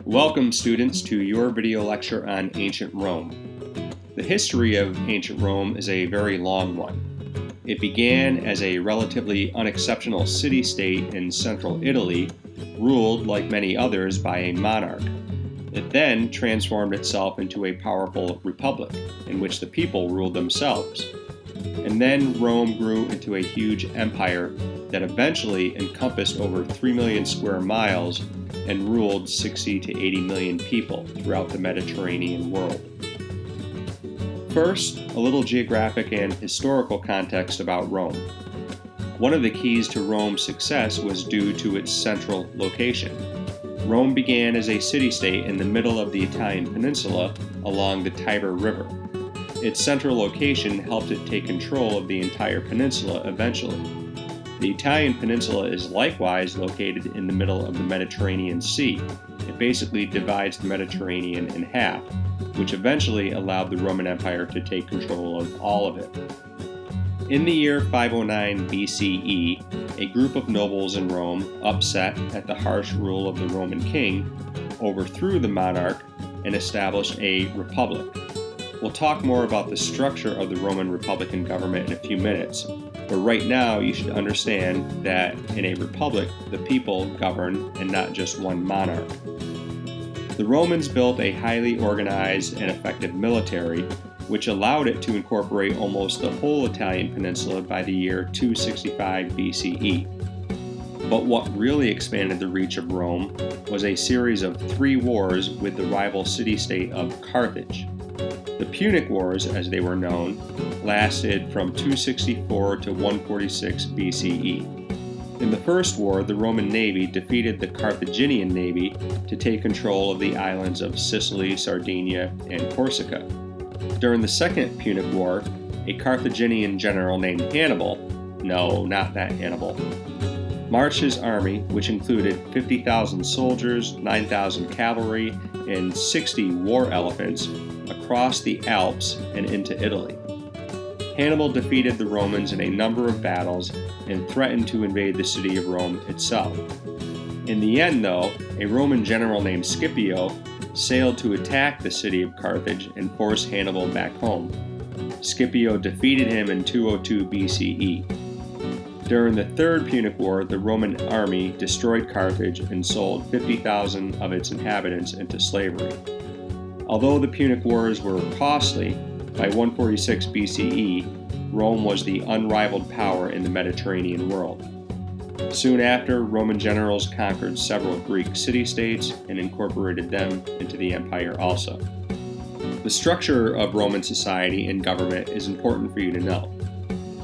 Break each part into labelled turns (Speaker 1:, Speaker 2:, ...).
Speaker 1: Welcome, students, to your video lecture on ancient Rome. The history of ancient Rome is a very long one. It began as a relatively unexceptional city-state in central Italy, ruled, like many others, by a monarch. It then transformed itself into a powerful republic, in which the people ruled themselves. And then Rome grew into a huge empire that eventually encompassed over 3 million square miles and ruled 60 to 80 million people throughout the Mediterranean world. First, a little geographic and historical context about Rome. One of the keys to Rome's success was due to its central location. Rome began as a city-state in the middle of the Italian peninsula along the Tiber River. Its central location helped it take control of the entire peninsula eventually. The Italian peninsula is likewise located in the middle of the Mediterranean Sea. It basically divides the Mediterranean in half, which eventually allowed the Roman Empire to take control of all of it. In the year 509 BCE, a group of nobles in Rome, upset at the harsh rule of the Roman king, overthrew the monarch and established a republic. We'll talk more about the structure of the Roman Republican government in a few minutes, but right now you should understand that in a republic, the people govern and not just one monarch. The Romans built a highly organized and effective military, which allowed it to incorporate almost the whole Italian peninsula by the year 265 BCE. But what really expanded the reach of Rome was a series of 3 wars with the rival city-state of Carthage. The Punic Wars, as they were known, lasted from 264 to 146 BCE. In the first war, the Roman navy defeated the Carthaginian navy to take control of the islands of Sicily, Sardinia, and Corsica. During the Second Punic War, a Carthaginian general named Hannibal, no, not that Hannibal, marched his army, which included 50,000 soldiers, 9,000 cavalry, and 60 war elephants, across the Alps and into Italy. Hannibal defeated the Romans in a number of battles and threatened to invade the city of Rome itself. In the end, though, a Roman general named Scipio sailed to attack the city of Carthage and force Hannibal back home. Scipio defeated him in 202 BCE. During the Third Punic War, the Roman army destroyed Carthage and sold 50,000 of its inhabitants into slavery. Although the Punic Wars were costly, by 146 BCE, Rome was the unrivaled power in the Mediterranean world. Soon after, Roman generals conquered several Greek city-states and incorporated them into the empire also. The structure of Roman society and government is important for you to know.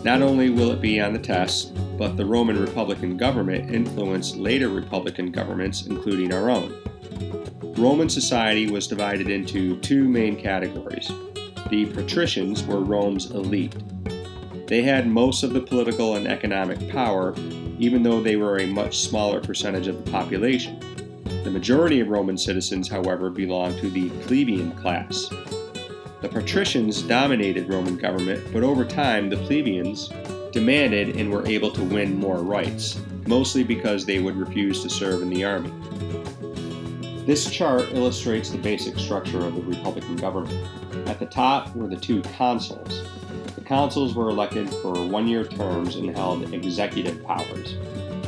Speaker 1: Not only will it be on the test, but the Roman Republican government influenced later Republican governments, including our own. Roman society was divided into 2 main categories. The patricians were Rome's elite. They had most of the political and economic power, even though they were a much smaller percentage of the population. The majority of Roman citizens, however, belonged to the plebeian class. The patricians dominated Roman government, but over time the plebeians demanded and were able to win more rights, mostly because they would refuse to serve in the army. This chart illustrates the basic structure of the Republican government. At the top were the 2 consuls. The consuls were elected for 1-year terms and held executive powers.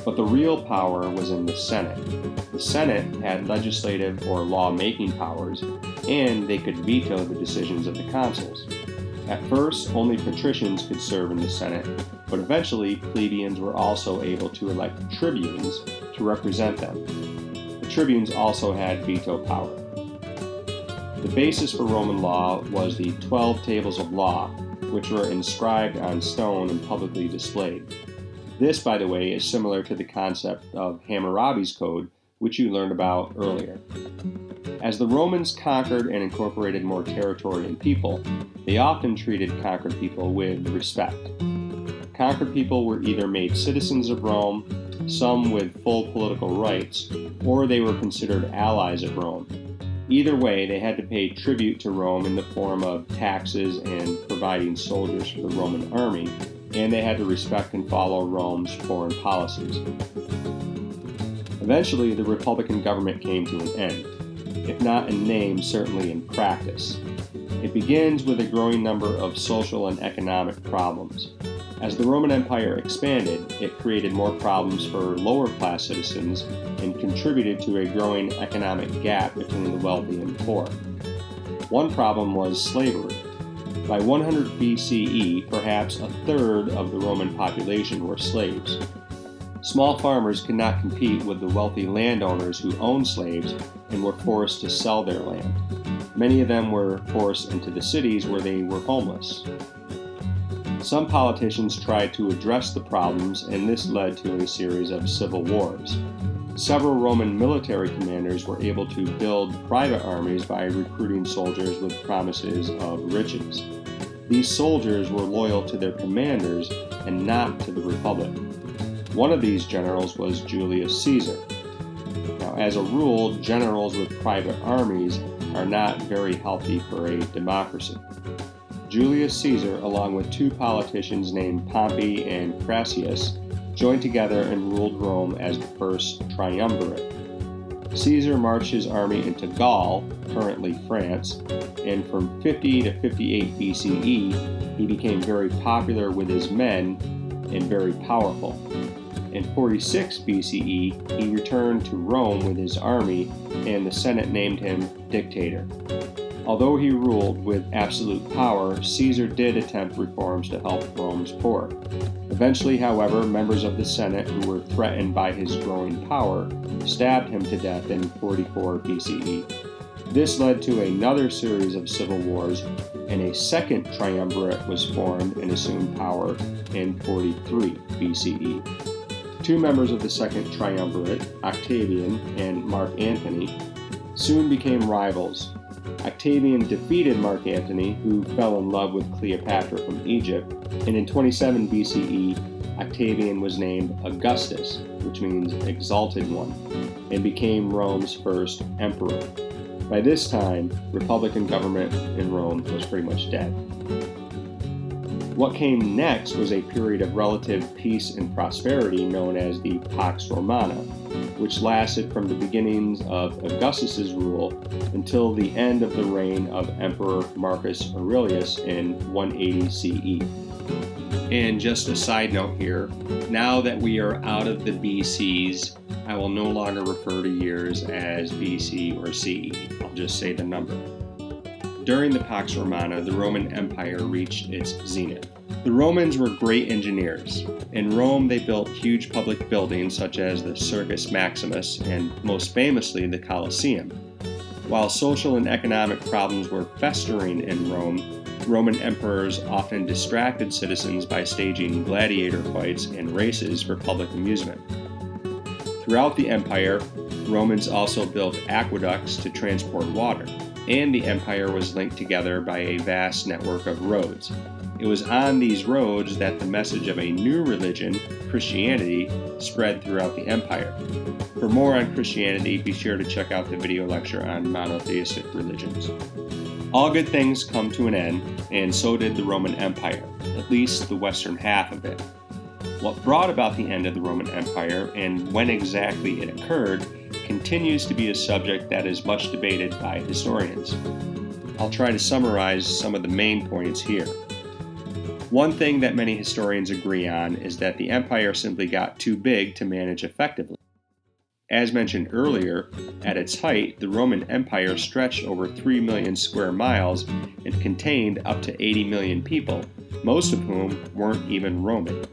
Speaker 1: But the real power was in the Senate. The Senate had legislative or law-making powers, and they could veto the decisions of the consuls. At first, only patricians could serve in the Senate, but eventually plebeians were also able to elect tribunes to represent them. Tribunes also had veto power. The basis for Roman law was the 12 tables of law, which were inscribed on stone and publicly displayed. This, by the way, is similar to the concept of Hammurabi's Code, which you learned about earlier. As the Romans conquered and incorporated more territory and people, they often treated conquered people with respect. Conquered people were either made citizens of Rome, some with full political rights, or they were considered allies of Rome. Either way, they had to pay tribute to Rome in the form of taxes and providing soldiers for the Roman army, and they had to respect and follow Rome's foreign policies. Eventually, the Republican government came to an end. if not in name, certainly in practice. It begins with a growing number of social and economic problems. As the Roman Empire expanded, it created more problems for lower-class citizens and contributed to a growing economic gap between the wealthy and poor. One problem was slavery. By 100 BCE, perhaps a third of the Roman population were slaves. Small farmers could not compete with the wealthy landowners who owned slaves and were forced to sell their land. Many of them were forced into the cities where they were homeless. Some politicians tried to address the problems, and this led to a series of civil wars. Several Roman military commanders were able to build private armies by recruiting soldiers with promises of riches. These soldiers were loyal to their commanders and not to the Republic. One of these generals was Julius Caesar. Now, as a rule, generals with private armies are not very healthy for a democracy. Julius Caesar, along with two politicians named Pompey and Crassus, joined together and ruled Rome as the first triumvirate. Caesar marched his army into Gaul, currently France, and from 50 to 58 BCE, he became very popular with his men and very powerful. In 46 BCE, he returned to Rome with his army, and the Senate named him dictator. Although he ruled with absolute power, Caesar did attempt reforms to help Rome's poor. Eventually, however, members of the Senate who were threatened by his growing power stabbed him to death in 44 BCE. This led to another series of civil wars, and a second triumvirate was formed and assumed power in 43 BCE. Two members of the second triumvirate, Octavian and Mark Antony, soon became rivals. Octavian defeated Mark Antony, who fell in love with Cleopatra from Egypt, and in 27 BCE, Octavian was named Augustus, which means exalted one, and became Rome's first emperor. By this time, Republican government in Rome was pretty much dead. What came next was a period of relative peace and prosperity known as the Pax Romana, which lasted from the beginnings of Augustus's rule until the end of the reign of Emperor Marcus Aurelius in 180 CE. And just a side note here, now that we are out of the BCs, I will no longer refer to years as BC or CE. I'll just say the number. During the Pax Romana, the Roman Empire reached its zenith. The Romans were great engineers. In Rome, they built huge public buildings such as the Circus Maximus and, most famously, the Colosseum. While social and economic problems were festering in Rome, Roman emperors often distracted citizens by staging gladiator fights and races for public amusement. Throughout the empire, Romans also built aqueducts to transport water, and the empire was linked together by a vast network of roads. It was on these roads that the message of a new religion, Christianity, spread throughout the empire. For more on Christianity, be sure to check out the video lecture on monotheistic religions. All good things come to an end, and so did the Roman Empire, at least the western half of it. What brought about the end of the Roman Empire and when exactly it occurred continues to be a subject that is much debated by historians. I'll try to summarize some of the main points here. One thing that many historians agree on is that the empire simply got too big to manage effectively. As mentioned earlier, at its height, the Roman Empire stretched over 3 million square miles and contained up to 80 million people, most of whom weren't even Roman.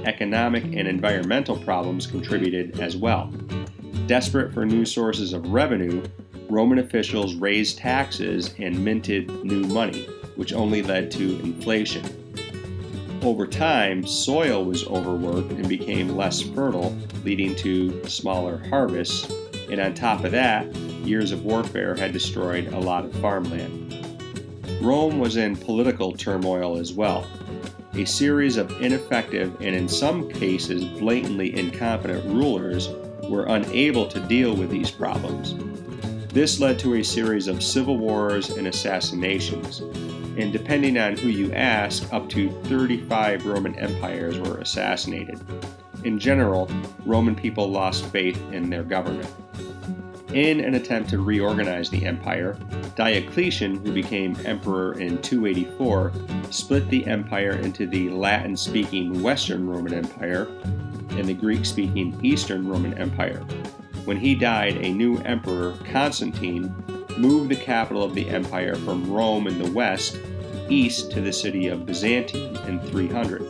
Speaker 1: Economic and environmental problems contributed as well. Desperate for new sources of revenue, Roman officials raised taxes and minted new money, which only led to inflation. Over time, soil was overworked and became less fertile, leading to smaller harvests, and on top of that, years of warfare had destroyed a lot of farmland. Rome was in political turmoil as well. A series of ineffective and in some cases blatantly incompetent rulers were unable to deal with these problems. This led to a series of civil wars and assassinations, and depending on who you ask, up to 35 Roman empires were assassinated. In general, Roman people lost faith in their government. In an attempt to reorganize the empire, Diocletian, who became emperor in 284, split the empire into the Latin-speaking Western Roman Empire and the Greek-speaking Eastern Roman Empire. When he died, a new emperor, Constantine, moved the capital of the empire from Rome in the west east to the city of Byzantium in 300.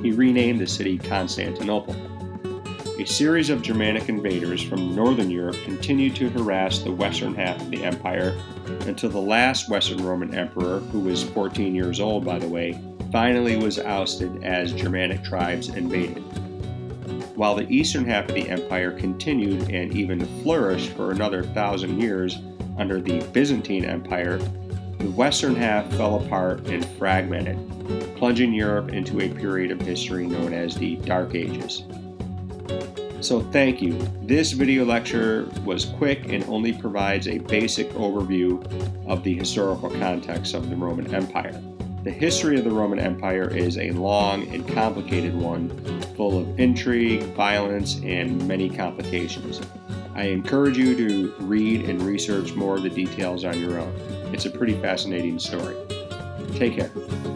Speaker 1: He renamed the city Constantinople. A series of Germanic invaders from northern Europe continued to harass the western half of the empire until the last Western Roman emperor, who was 14 years old by the way, finally was ousted as Germanic tribes invaded. While the eastern half of the empire continued and even flourished for another 1,000 years under the Byzantine Empire, the western half fell apart and fragmented, plunging Europe into a period of history known as the Dark Ages. So thank you. This video lecture was quick and only provides a basic overview of the historical context of the Roman Empire. The history of the Roman Empire is a long and complicated one, full of intrigue, violence, and many complications. I encourage you to read and research more of the details on your own. It's a pretty fascinating story. Take care.